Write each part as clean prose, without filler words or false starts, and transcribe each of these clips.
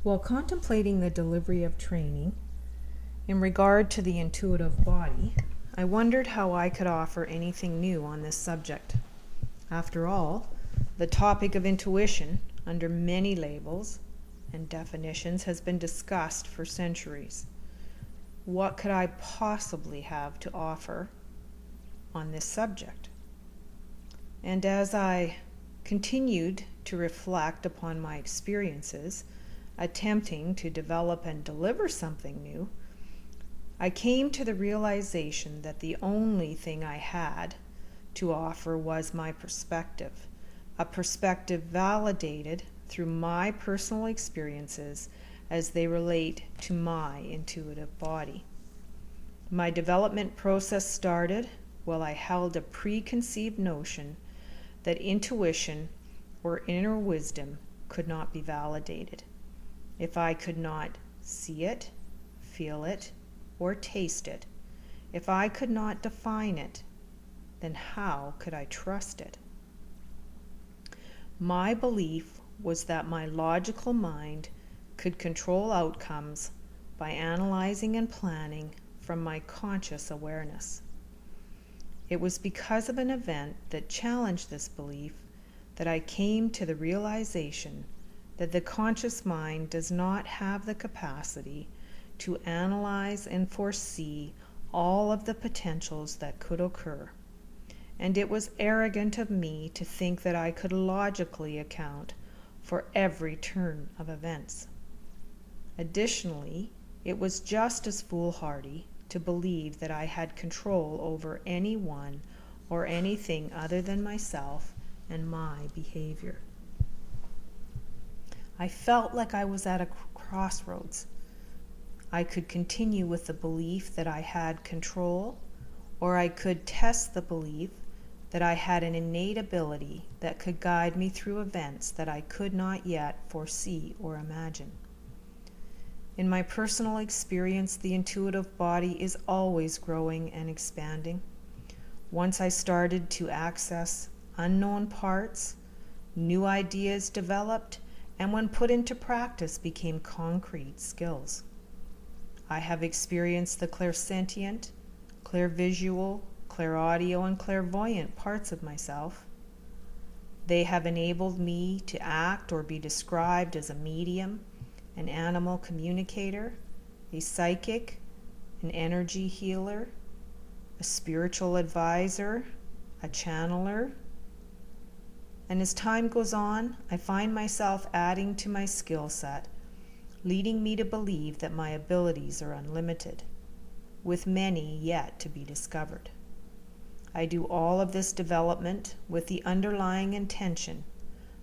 While contemplating the delivery of training in regard to the intuitive body, I wondered how I could offer anything new on this subject. After all, the topic of intuition, under many labels and definitions, has been discussed for centuries. What could I possibly have to offer on this subject? And as I continued to reflect upon my experiences, attempting to develop and deliver something new, I came to the realization that the only thing I had to offer was my perspective, a perspective validated through my personal experiences as they relate to my intuitive body. My development process started while I held a preconceived notion that intuition or inner wisdom could not be validated. If I could not see it, feel it, or taste it, if I could not define it, then how could I trust it? My belief was that my logical mind could control outcomes by analyzing and planning from my conscious awareness. It was because of an event that challenged this belief that I came to the realization that the conscious mind does not have the capacity to analyze and foresee all of the potentials that could occur. And it was arrogant of me to think that I could logically account for every turn of events. Additionally, it was just as foolhardy to believe that I had control over anyone or anything other than myself and my behavior. I felt like I was at a crossroads. I could continue with the belief that I had control, or I could test the belief that I had an innate ability that could guide me through events that I could not yet foresee or imagine. In my personal experience, the intuitive body is always growing and expanding. Once I started to access unknown parts, new ideas developed, and when put into practice became concrete skills. I have experienced the clairsentient, clairvisual, clairaudio, and clairvoyant parts of myself. They have enabled me to act or be described as a medium, an animal communicator, a psychic, an energy healer, a spiritual advisor, a channeler. And as time goes on, I find myself adding to my skill set, leading me to believe that my abilities are unlimited, with many yet to be discovered. I do all of this development with the underlying intention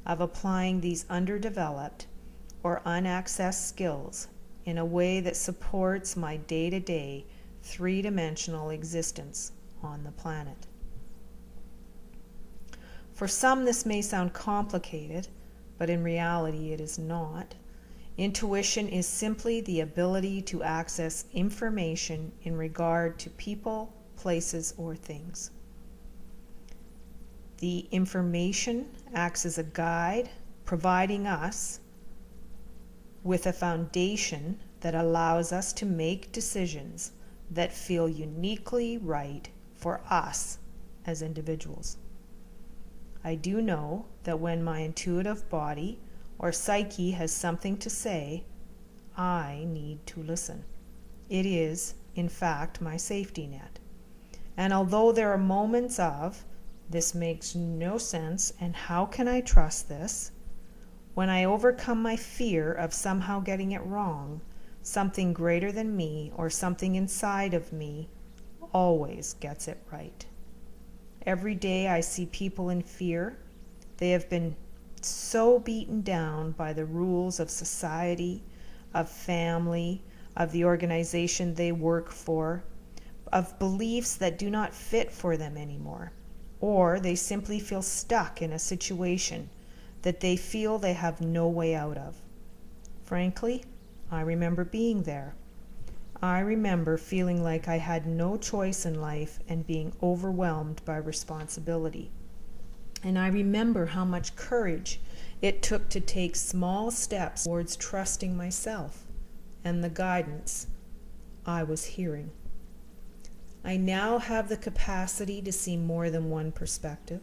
of applying these underdeveloped or unaccessed skills in a way that supports my day-to-day three-dimensional existence on the planet. For some, this may sound complicated, but in reality it is not. Intuition is simply the ability to access information in regard to people, places, or things. The information acts as a guide, providing us with a foundation that allows us to make decisions that feel uniquely right for us as individuals. I do know that when my intuitive body or psyche has something to say, I need to listen. It is, in fact, my safety net. And although there are moments of, this makes no sense, and how can I trust this? When I overcome my fear of somehow getting it wrong, something greater than me or something inside of me always gets it right. Every day I see people in fear. They have been so beaten down by the rules of society, of family, of the organization they work for, of beliefs that do not fit for them anymore, or they simply feel stuck in a situation that they feel they have no way out of. Frankly, I remember being there. I remember feeling like I had no choice in life and being overwhelmed by responsibility. And I remember how much courage it took to take small steps towards trusting myself and the guidance I was hearing. I now have the capacity to see more than one perspective,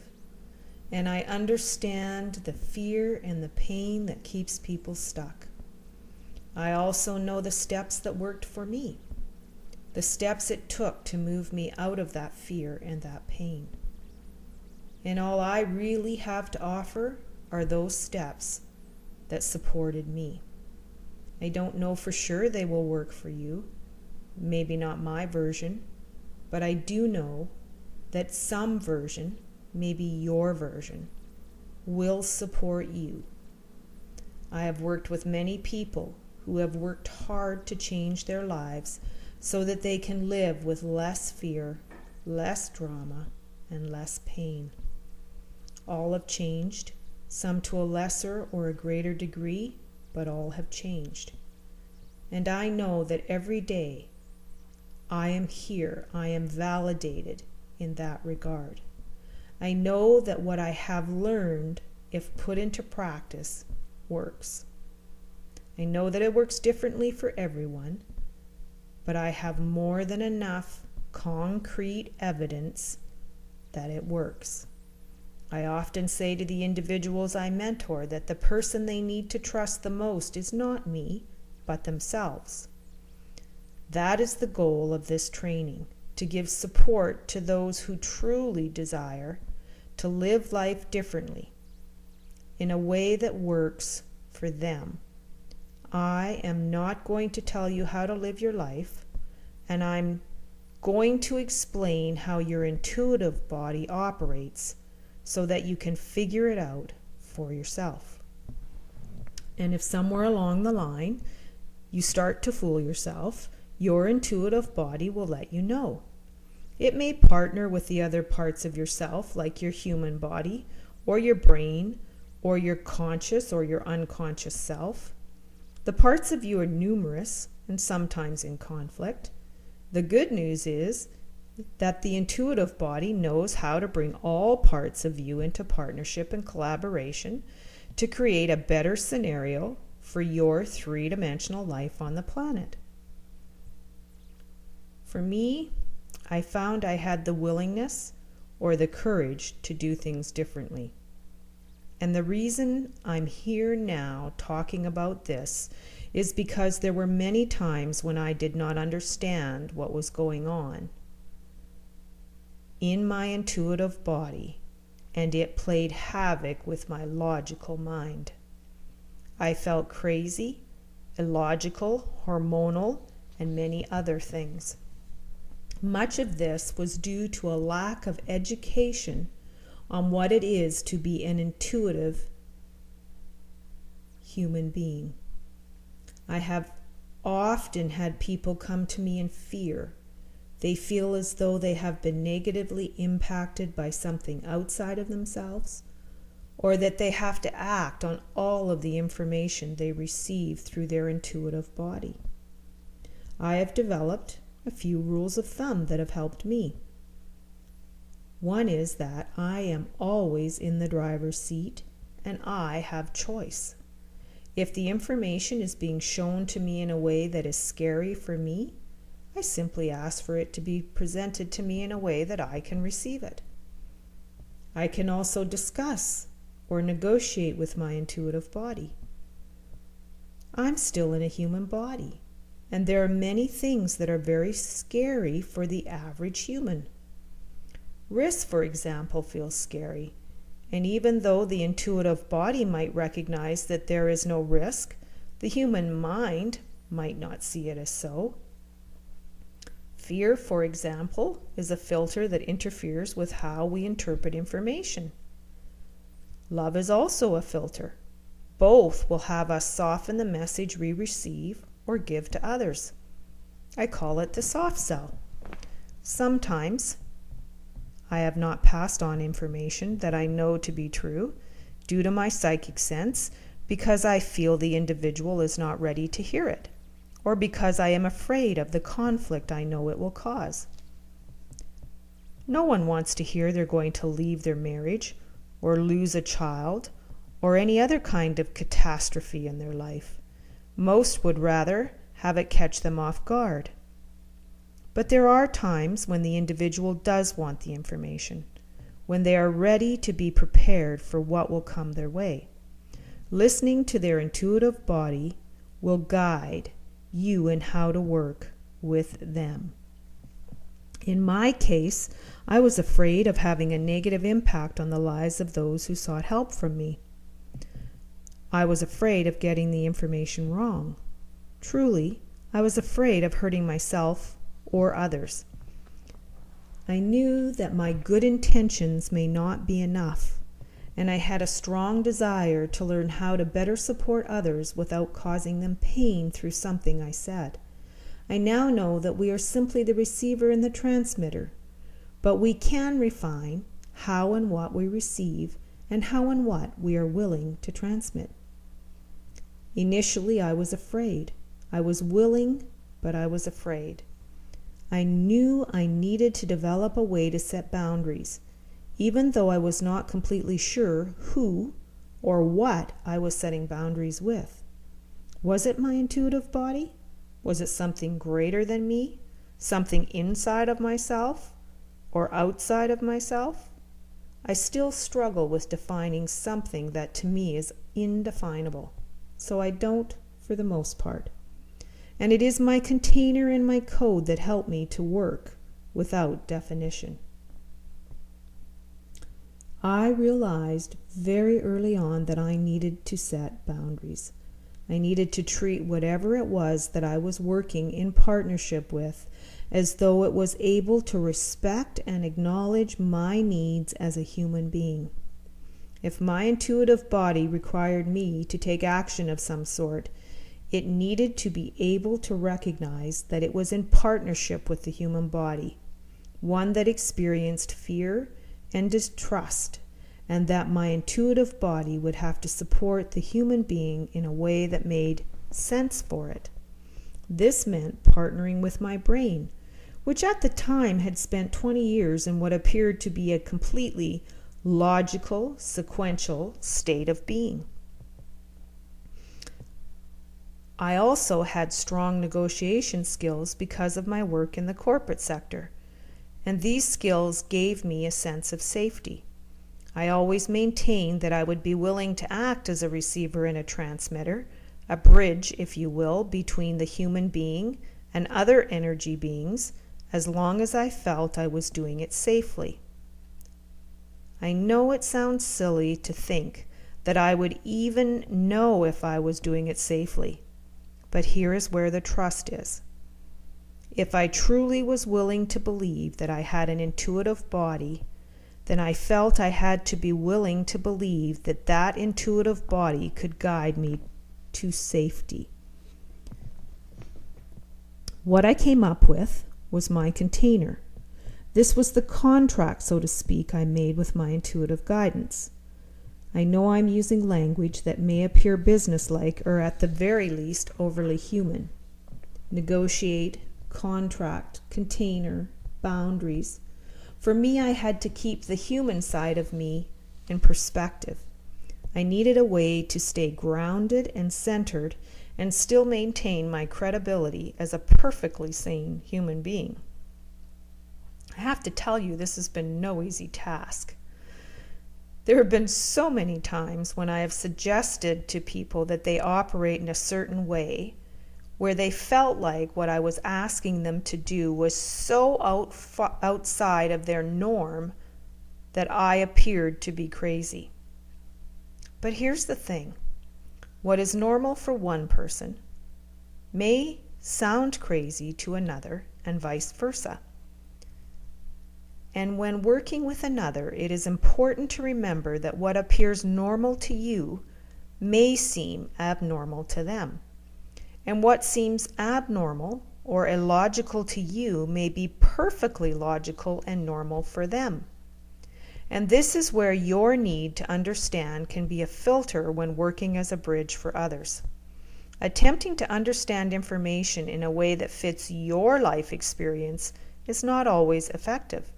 and I understand the fear and the pain that keeps people stuck. I also know the steps that worked for me, the steps it took to move me out of that fear and that pain. And all I really have to offer are those steps that supported me. I don't know for sure they will work for you, maybe not my version, but I do know that some version, maybe your version, will support you. I have worked with many people who have worked hard to change their lives so that they can live with less fear, less drama, and less pain. All have changed, some to a lesser or a greater degree, but all have changed. And I know that every day I am here, I am validated in that regard. I know that what I have learned, if put into practice, works. I know that it works differently for everyone, but I have more than enough concrete evidence that it works. I often say to the individuals I mentor that the person they need to trust the most is not me, but themselves. That is the goal of this training, to give support to those who truly desire to live life differently, in a way that works for them. I am not going to tell you how to live your life, and I'm going to explain how your intuitive body operates so that you can figure it out for yourself. And if somewhere along the line you start to fool yourself, your intuitive body will let you know. It may partner with the other parts of yourself, like your human body, or your brain, or your conscious or your unconscious self. The parts of you are numerous and sometimes in conflict. The good news is that the intuitive body knows how to bring all parts of you into partnership and collaboration to create a better scenario for your three-dimensional life on the planet. For me, I found I had the willingness or the courage to do things differently. And the reason I'm here now talking about this is because there were many times when I did not understand what was going on in my intuitive body, and it played havoc with my logical mind. I felt crazy, illogical, hormonal, and many other things. Much of this was due to a lack of education on what it is to be an intuitive human being. I have often had people come to me in fear. They feel as though they have been negatively impacted by something outside of themselves, or that they have to act on all of the information they receive through their intuitive body. I have developed a few rules of thumb that have helped me. One is that I am always in the driver's seat and I have choice. If the information is being shown to me in a way that is scary for me, I simply ask for it to be presented to me in a way that I can receive it. I can also discuss or negotiate with my intuitive body. I'm still in a human body, and there are many things that are very scary for the average human. Risk, for example, feels scary, and even though the intuitive body might recognize that there is no risk, the human mind might not see it as so. Fear, for example, is a filter that interferes with how we interpret information. Love is also a filter. Both will have us soften the message we receive or give to others. I call it the soft sell. Sometimes I have not passed on information that I know to be true due to my psychic sense because I feel the individual is not ready to hear it, or because I am afraid of the conflict I know it will cause. No one wants to hear they're going to leave their marriage or lose a child, or any other kind of catastrophe in their life. Most would rather have it catch them off guard. But there are times when the individual does want the information, when they are ready to be prepared for what will come their way. Listening to their intuitive body will guide you in how to work with them. In my case, I was afraid of having a negative impact on the lives of those who sought help from me. I was afraid of getting the information wrong. Truly, I was afraid of hurting myself or others. I knew that my good intentions may not be enough, and I had a strong desire to learn how to better support others without causing them pain through something I said. I now know that we are simply the receiver and the transmitter, but we can refine how and what we receive and how and what we are willing to transmit. Initially, I was afraid. I was willing, but I was afraid. I knew I needed to develop a way to set boundaries, even though I was not completely sure who or what I was setting boundaries with. Was it my intuitive body? Was it something greater than me? Something inside of myself or outside of myself? I still struggle with defining something that to me is indefinable, so I don't for the most part. And it is my container and my code that help me to work without definition. I realized very early on that I needed to set boundaries. I needed to treat whatever it was that I was working in partnership with as though it was able to respect and acknowledge my needs as a human being. If my intuitive body required me to take action of some sort, it needed to be able to recognize that it was in partnership with the human body, one that experienced fear and distrust, and that my intuitive body would have to support the human being in a way that made sense for it. This meant partnering with my brain, which at the time had spent 20 years in what appeared to be a completely logical, sequential state of being. I also had strong negotiation skills because of my work in the corporate sector, and these skills gave me a sense of safety. I always maintained that I would be willing to act as a receiver and a transmitter, a bridge, if you will, between the human being and other energy beings, as long as I felt I was doing it safely. I know it sounds silly to think that I would even know if I was doing it safely, but here is where the trust is. If I truly was willing to believe that I had an intuitive body, then I felt I had to be willing to believe that that intuitive body could guide me to safety. What I came up with was my container. This was the contract, so to speak, I made with my intuitive guidance. I know I'm using language that may appear businesslike or at the very least overly human. Negotiate, contract, container, boundaries. For me, I had to keep the human side of me in perspective. I needed a way to stay grounded and centered and still maintain my credibility as a perfectly sane human being. I have to tell you, this has been no easy task. There have been so many times when I have suggested to people that they operate in a certain way where they felt like what I was asking them to do was so outside of their norm that I appeared to be crazy. But here's the thing. What is normal for one person may sound crazy to another, and vice versa. And when working with another, it is important to remember that what appears normal to you may seem abnormal to them. And what seems abnormal or illogical to you may be perfectly logical and normal for them. And this is where your need to understand can be a filter when working as a bridge for others. Attempting to understand information in a way that fits your life experience is not always effective.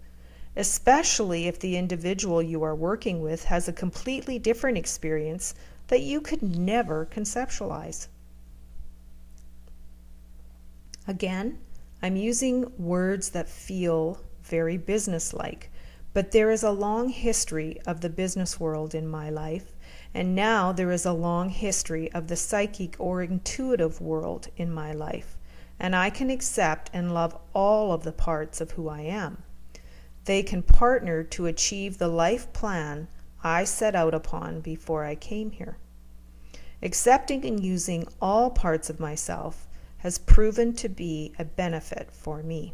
especially if the individual you are working with has a completely different experience that you could never conceptualize. Again, I'm using words that feel very businesslike, but there is a long history of the business world in my life, and now there is a long history of the psychic or intuitive world in my life, and I can accept and love all of the parts of who I am. They can partner to achieve the life plan I set out upon before I came here. Accepting and using all parts of myself has proven to be a benefit for me.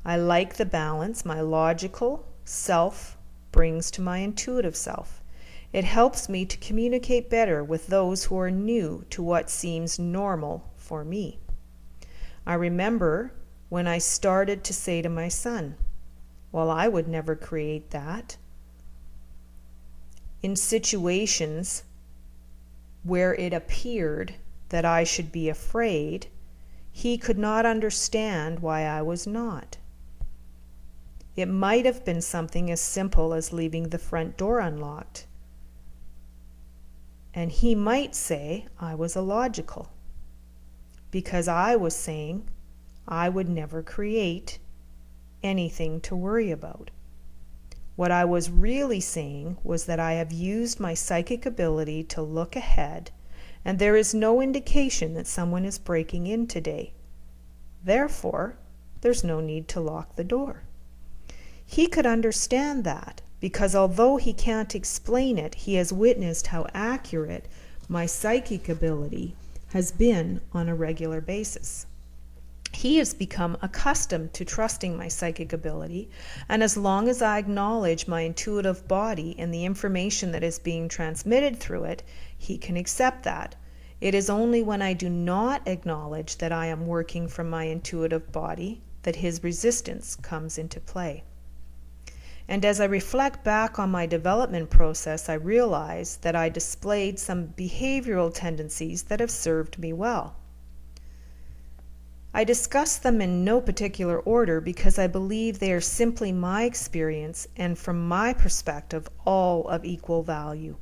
I like the balance my logical self brings to my intuitive self. It helps me to communicate better with those who are new to what seems normal for me. I remember when I started to say to my son, "Well, I would never create that." In situations where it appeared that I should be afraid, he could not understand why I was not. It might have been something as simple as leaving the front door unlocked. And he might say I was illogical, because I was saying I would never create anything to worry about. What I was really saying was that I have used my psychic ability to look ahead, and there is no indication that someone is breaking in today. Therefore, there's no need to lock the door. He could understand that, because although he can't explain it, he has witnessed how accurate my psychic ability has been on a regular basis. He has become accustomed to trusting my psychic ability, and as long as I acknowledge my intuitive body and the information that is being transmitted through it, he can accept that. It is only when I do not acknowledge that I am working from my intuitive body that his resistance comes into play. And as I reflect back on my development process, I realize that I displayed some behavioral tendencies that have served me well. I discuss them in no particular order because I believe they are simply my experience and, from my perspective, all of equal value.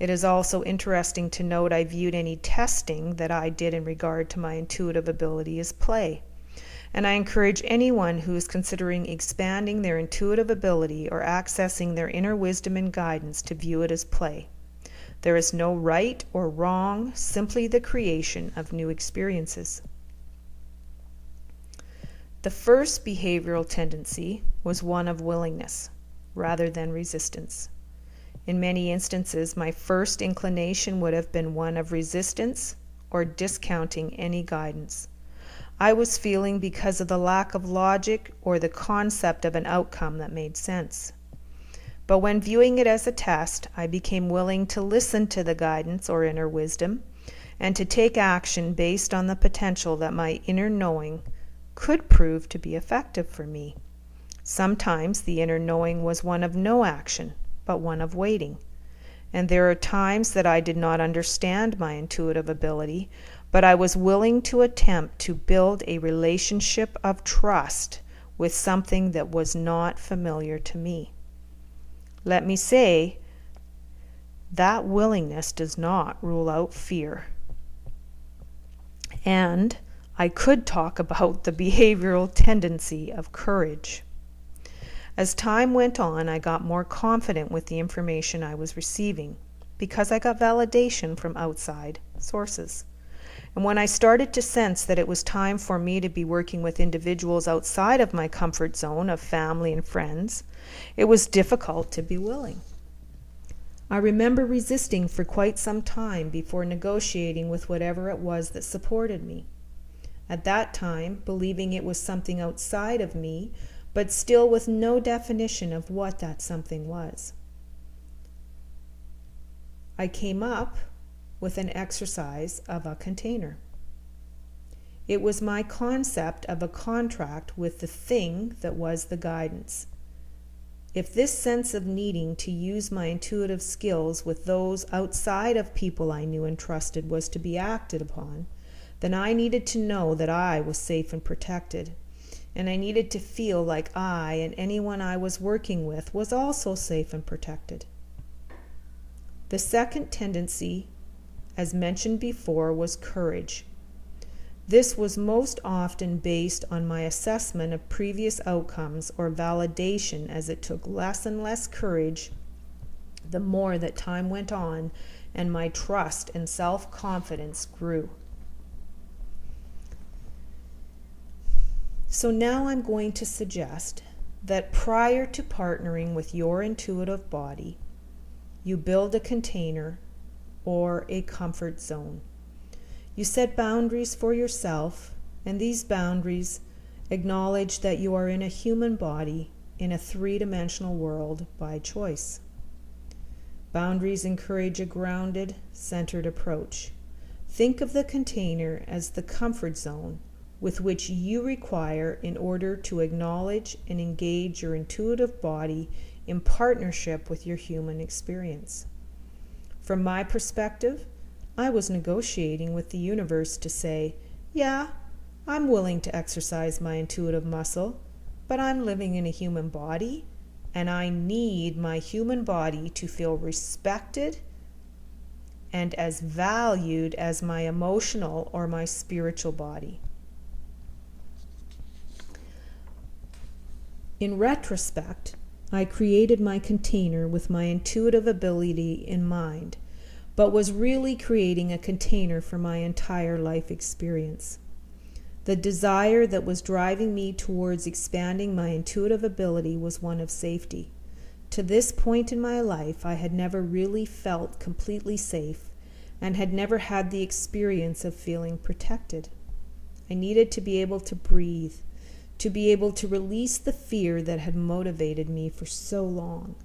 It is also interesting to note I viewed any testing that I did in regard to my intuitive ability as play. And I encourage anyone who is considering expanding their intuitive ability or accessing their inner wisdom and guidance to view it as play. There is no right or wrong, simply the creation of new experiences. The first behavioral tendency was one of willingness rather than resistance. In many instances, my first inclination would have been one of resistance or discounting any guidance I was feeling because of the lack of logic or the concept of an outcome that made sense. But when viewing it as a test, I became willing to listen to the guidance or inner wisdom and to take action based on the potential that my inner knowing could prove to be effective for me. Sometimes the inner knowing was one of no action, but one of waiting. And there are times that I did not understand my intuitive ability, but I was willing to attempt to build a relationship of trust with something that was not familiar to me. Let me say, that willingness does not rule out fear. And I could talk about the behavioral tendency of courage. As time went on, I got more confident with the information I was receiving because I got validation from outside sources. And when I started to sense that it was time for me to be working with individuals outside of my comfort zone of family and friends, it was difficult to be willing. I remember resisting for quite some time before negotiating with whatever it was that supported me. At that time, believing it was something outside of me, but still with no definition of what that something was. I came up with an exercise of a container. It was my concept of a contract with the thing that was the guidance. If this sense of needing to use my intuitive skills with those outside of people I knew and trusted was to be acted upon, then I needed to know that I was safe and protected. and I needed to feel like I and anyone I was working with was also safe and protected. The second tendency, as mentioned before, was courage. This was most often based on my assessment of previous outcomes or validation, as it took less and less courage the more that time went on and my trust and self-confidence grew. So now I'm going to suggest that prior to partnering with your intuitive body, you build a container or a comfort zone. You set boundaries for yourself, and these boundaries acknowledge that you are in a human body in a three-dimensional world by choice. Boundaries encourage a grounded, centered approach. Think of the container as the comfort zone with which you require in order to acknowledge and engage your intuitive body in partnership with your human experience. From my perspective, I was negotiating with the universe to say, yeah, I'm willing to exercise my intuitive muscle, but I'm living in a human body, and I need my human body to feel respected and as valued as my emotional or my spiritual body. In retrospect, I created my container with my intuitive ability in mind, but was really creating a container for my entire life experience. The desire that was driving me towards expanding my intuitive ability was one of safety. To this point in my life, I had never really felt completely safe and had never had the experience of feeling protected. I needed to be able to breathe, to be able to release the fear that had motivated me for so long.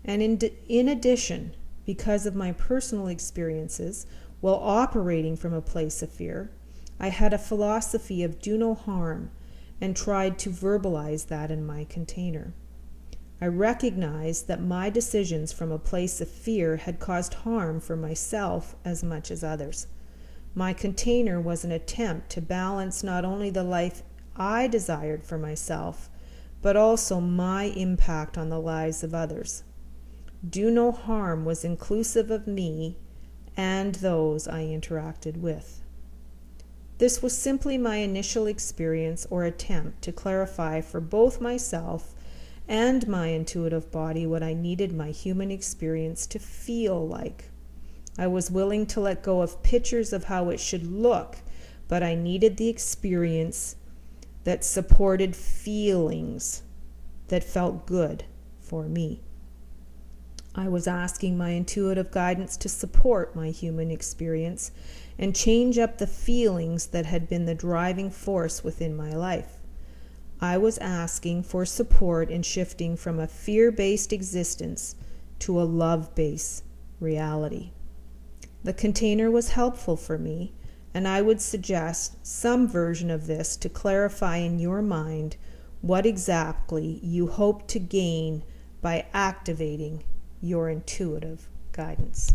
And in addition, because of my personal experiences while operating from a place of fear, I had a philosophy of do no harm and tried to verbalize that in my container. I recognized that my decisions from a place of fear had caused harm for myself as much as others. My container was an attempt to balance not only the life I desired for myself, but also my impact on the lives of others. Do no harm was inclusive of me and those I interacted with. This was simply my initial experience or attempt to clarify for both myself and my intuitive body what I needed my human experience to feel like. I was willing to let go of pictures of how it should look, but I needed the experience that supported feelings that felt good for me. I was asking my intuitive guidance to support my human experience and change up the feelings that had been the driving force within my life. I was asking for support in shifting from a fear-based existence to a love-based reality. The container was helpful for me, and I would suggest some version of this to clarify in your mind what exactly you hope to gain by activating your intuitive guidance.